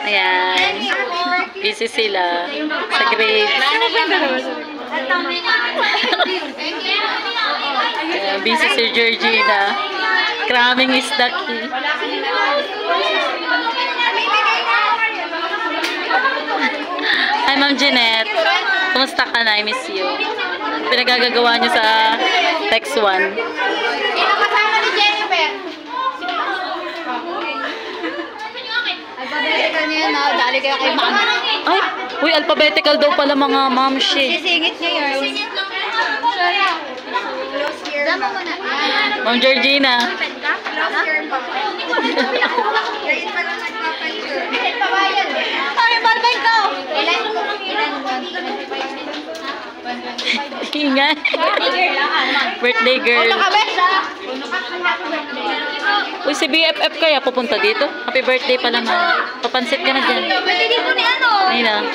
Ayan. Busy sila sa grade. Ayan, busy si Georgina. Cramming is the key. Hi, Ma'am Jeanette. Kumusta ka na? I miss you. Pinagagagawa niyo sa text 1. Sino kasama ni Jennifer? Alphabetical niya yun, dali kayo kay Ma'am. Ay, uy, alphabetical daw pala mga ma'am shit. Sisingit niya yun. Sisingit lang yun. Close here. Dama mo na. Ma'am Georgina. Close here pa. Ngayon pa lang nagpapalit. Kahit pa ba yan? Ay, balbay ko! Ilan mo lang ilan? Ingay. Birthday girl. Uy, si BFF kaya pupunta dito? Happy birthday pala, ma'am. Papansit ka na dyan. Pwede dito ni ano? Ayun na.